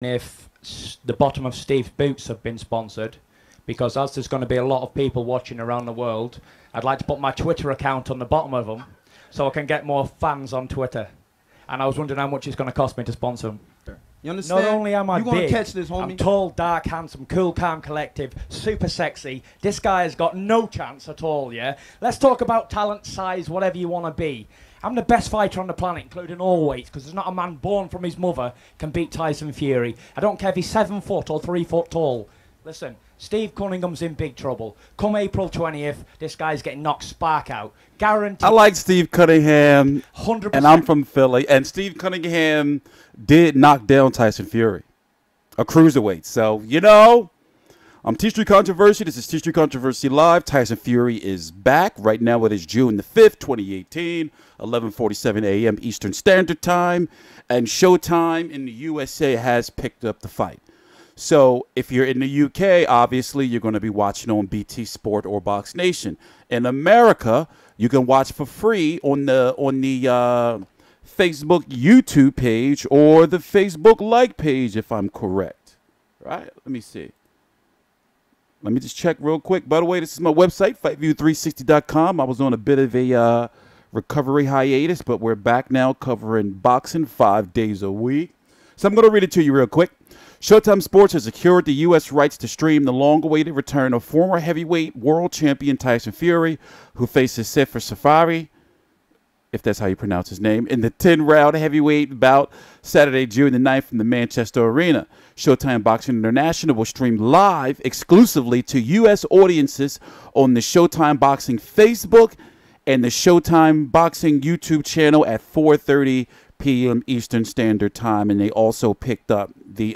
if the bottom of Steve's boots have been sponsored, because as there's going to be a lot of people watching around the world, I'd like to put my Twitter account on the bottom of them so I can get more fans on Twitter. And I was wondering how much it's going to cost me to sponsor them. You understand? Not only am I big, catch this, homie. I'm tall, dark, handsome, cool, calm, collective, super sexy. This guy has got no chance at all, yeah? Let's talk about talent, size, whatever you want to be. I'm the best fighter on the planet, including all weights, because there's not a man born from his mother can beat Tyson Fury. I don't care if he's 7 foot or 3 foot tall. Listen, Steve Cunningham's in big trouble. Come April 20th, this guy's getting knocked spark out. Guaranteed. I like Steve Cunningham, 100%. and I'm from Philly. And Steve Cunningham did knock down Tyson Fury, a cruiserweight. So, you know, I'm TstreeT Controversy. This is TstreeT Controversy Live. Tyson Fury is back. Right now it is June the 5th, 2018, 11:47 a.m. Eastern Standard Time. And Showtime in the USA has picked up the fight. So if you're in the UK, obviously you're going to be watching on BT Sport or Box Nation. In America, you can watch for free on the Facebook YouTube page or the Facebook like page, if I'm correct. Right? Let me see. Let me just check real quick. By the way, this is my website, FightView360.com. I was on a bit of a recovery hiatus, but we're back now covering boxing 5 days a week. So I'm going to read it to you real quick. Showtime Sports has secured the U.S. rights to stream the long-awaited return of former heavyweight world champion Tyson Fury, who faces Seferi, if that's how you pronounce his name, in the 10-round heavyweight bout Saturday, June the 9th from the Manchester Arena. Showtime Boxing International will stream live exclusively to U.S. audiences on the Showtime Boxing Facebook and the Showtime Boxing YouTube channel at 4:30 p.m. Eastern Standard Time. And they also picked up the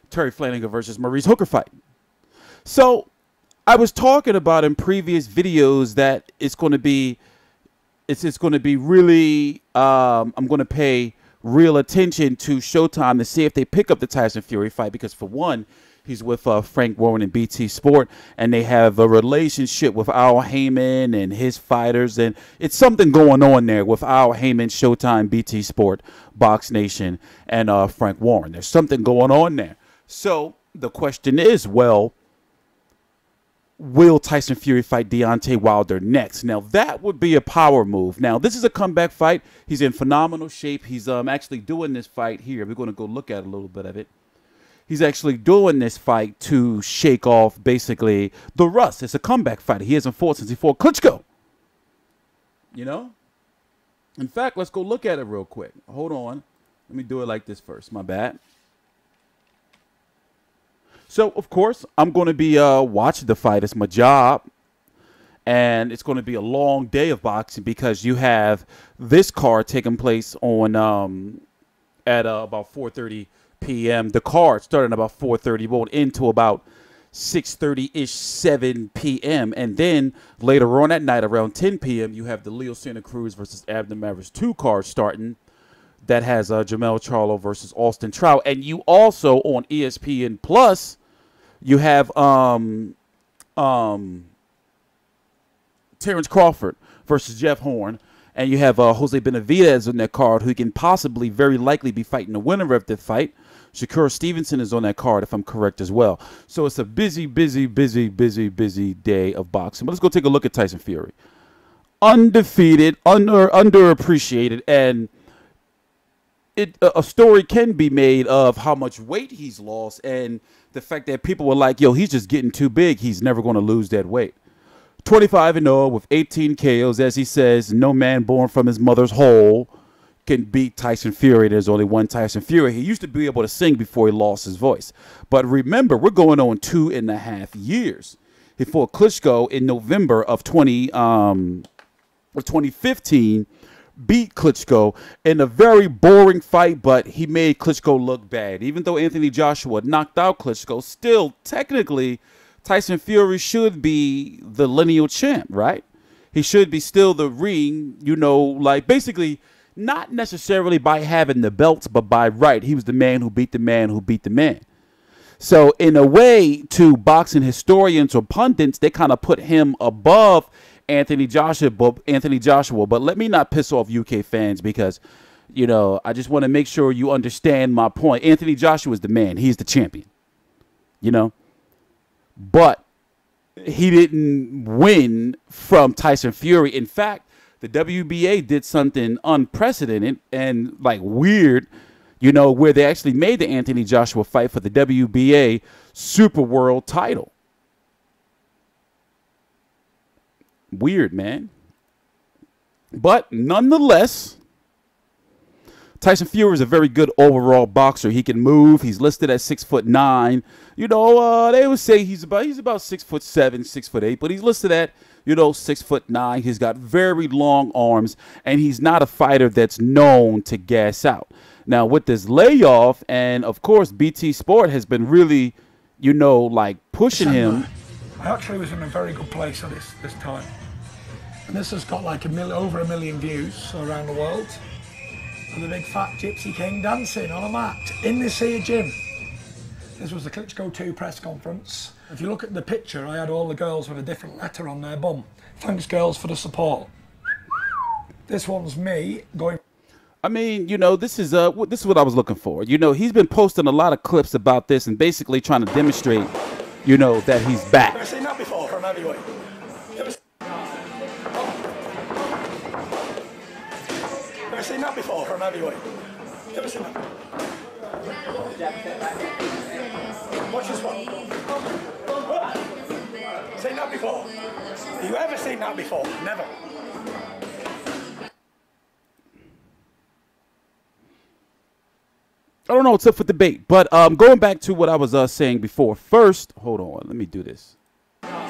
Terry Flanagan versus Maurice Hooker fight. So I was talking about in previous videos that it's going to be really, I'm going to pay real attention to Showtime to see if they pick up the Tyson Fury fight, because for one, he's with Frank Warren and BT Sport, and they have a relationship with Al Heyman and his fighters, and it's something going on there with Al Heyman, Showtime, BT Sport, Box Nation, and Frank Warren. There's something going on there. So the question is, well, will Tyson Fury fight Deontay Wilder next? Now, that would be a power move. Now, this is a comeback fight. He's in phenomenal shape. He's actually doing this fight here. We're going to go look at a little bit of it. He's actually doing this fight to shake off, basically, the rust. It's a comeback fight. He hasn't fought since he fought Klitschko. You know? In fact, let's go look at it real quick. Hold on. Let me do it like this first. My bad. So, of course, I'm going to be watching the fight. It's my job. And it's going to be a long day of boxing because you have this card taking place on at about 4:30 p.m. The card starting about 4:30, won't end till about 6:30-ish, 7 p.m. And then later on at night around 10 p.m., you have the Leo Santa Cruz versus Abner Maris 2 card starting. That has Jamel Charlo versus Austin Trout. And you also, on ESPN Plus, you have Terrence Crawford versus Jeff Horn. And you have Jose Benavidez on that card, who can possibly, very likely, be fighting the winner of the fight. Shakur Stevenson is on that card, if I'm correct as well. So it's a busy, busy, busy, busy, busy day of boxing. But let's go take a look at Tyson Fury. Undefeated, underappreciated, and a story can be made of how much weight he's lost and the fact that people were like, yo, he's just getting too big. He's never going to lose that weight. 25-0 with 18 KOs. As he says, no man born from his mother's hole can beat Tyson Fury. There's only one Tyson Fury. He used to be able to sing before he lost his voice. But remember, we're going on 2.5 years. He fought Klitschko in November of 2015, beat Klitschko in a very boring fight, but he made Klitschko look bad. Even though Anthony Joshua knocked out Klitschko, still, technically, Tyson Fury should be the lineal champ, right? He should be still the ring, you know, like basically not necessarily by having the belts, but by right. He was the man who beat the man who beat the man. So in a way, to boxing historians or pundits, they kind of put him above Anthony Joshua. But let me not piss off UK fans, because You know, I just want to make sure you understand my point. Anthony Joshua is the man. He's the champion. You know, but he didn't win from Tyson Fury. In fact, the WBA did something unprecedented and like weird, you know, where they actually made the Anthony Joshua fight for the WBA Super World title. Weird, man. But nonetheless, Tyson Fury is a very good overall boxer. He can move. He's listed at 6'9". You know, they would say he's about 6'7", 6'8", but he's listed at, you know, 6'9". He's got very long arms, and he's not a fighter that's known to gas out. Now, with this layoff, and of course, BT Sport has been really, you know, like pushing him. I actually was in a very good place at this time, and this has got like over 1 million views around the world. And the big fat gypsy king dancing on a mat in this here gym. This was the Klitschko 2 press conference. If you look at the picture, I had all the girls with a different letter on their bum. Thanks, girls, for the support. This one's me going. I mean, you know, this is what I was looking for. You know, he's been posting a lot of clips about this and basically trying to demonstrate, you know, that he's back. Never seen that before from heavyweight. Never seen that before from heavyweight. Never seen that. Watch this one. Seen that before? Have you ever seen that before? Never. I don't know what's up for debate, but going back to what I was saying before. First, hold on, let me do this. Never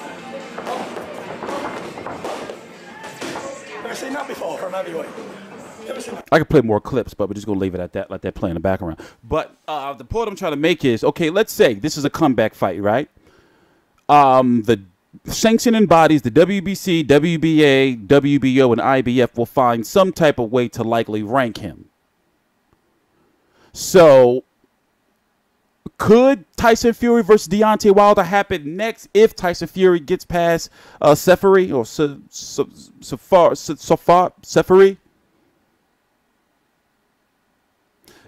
seen that before from heavyweight. I could play more clips, but we're just going to leave it at that, let that play in the background. But the point I'm trying to make is, okay, let's say this is a comeback fight, right? The sanctioning bodies, the WBC, WBA, WBO, and IBF will find some type of way to likely rank him. So could Tyson Fury versus Deontay Wilder happen next if Tyson Fury gets past Seferi or Seferi?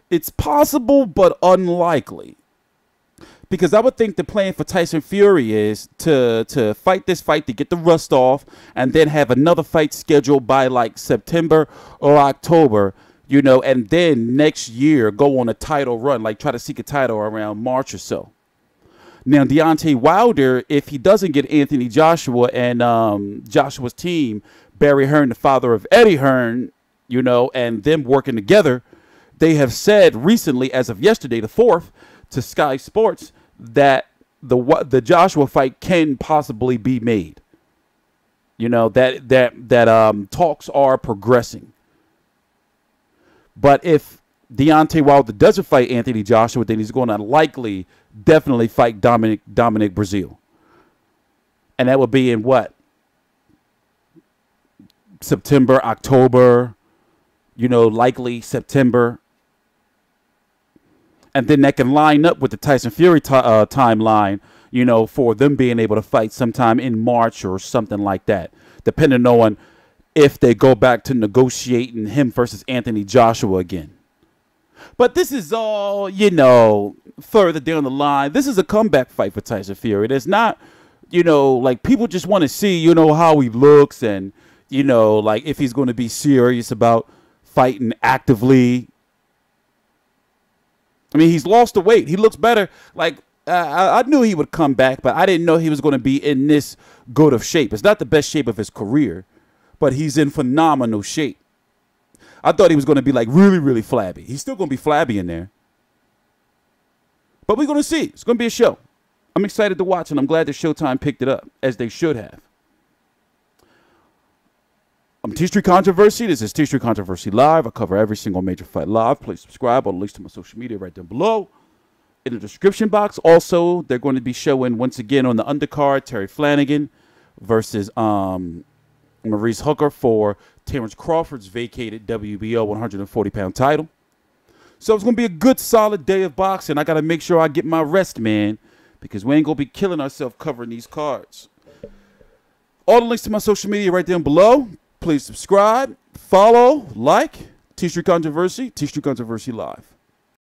It's possible, but unlikely. Because I would think the plan for Tyson Fury is to fight this fight to get the rust off and then have another fight scheduled by like September or October, you know, and then next year go on a title run, like try to seek a title around March or so. Now, Deontay Wilder, if he doesn't get Anthony Joshua and Joshua's team, Barry Hearn, the father of Eddie Hearn, you know, and them working together, they have said recently, as of yesterday, the 4th, to Sky Sports, that the Joshua fight can possibly be made. You know, that talks are progressing. But if Deontay Wilder doesn't fight Anthony Joshua, then he's going to definitely fight Dominic Brazil. And that would be in what? September, October, you know, likely September. And then that can line up with the Tyson Fury timeline, you know, for them being able to fight sometime in March or something like that, depending on if they go back to negotiating him versus Anthony Joshua again. But this is all, you know, further down the line. This is a comeback fight for Tyson Fury. It's not, you know, like people just want to see, you know, how he looks and, you know, like if he's going to be serious about fighting actively. I mean, he's lost the weight. He looks better. Like, I knew he would come back, but I didn't know he was going to be in this good of shape. It's not the best shape of his career, but he's in phenomenal shape. I thought he was going to be, like, really, really flabby. He's still going to be flabby in there. But we're going to see. It's going to be a show. I'm excited to watch, and I'm glad that Showtime picked it up, as they should have. I'm TstreeT Controversy. This is TstreeT Controversy Live. I cover every single major fight live. Please subscribe or links to my social media right down below in the description box. Also, they're going to be showing once again on the undercard Terry Flanagan versus Maurice Hooker for Terrence Crawford's vacated WBO 140-pound title. So it's going to be a good, solid day of boxing. I got to make sure I get my rest, man, because we ain't going to be killing ourselves covering these cards. All the links to my social media right down below. Please subscribe, follow, like, T-Street Controversy, T-Street Controversy Live.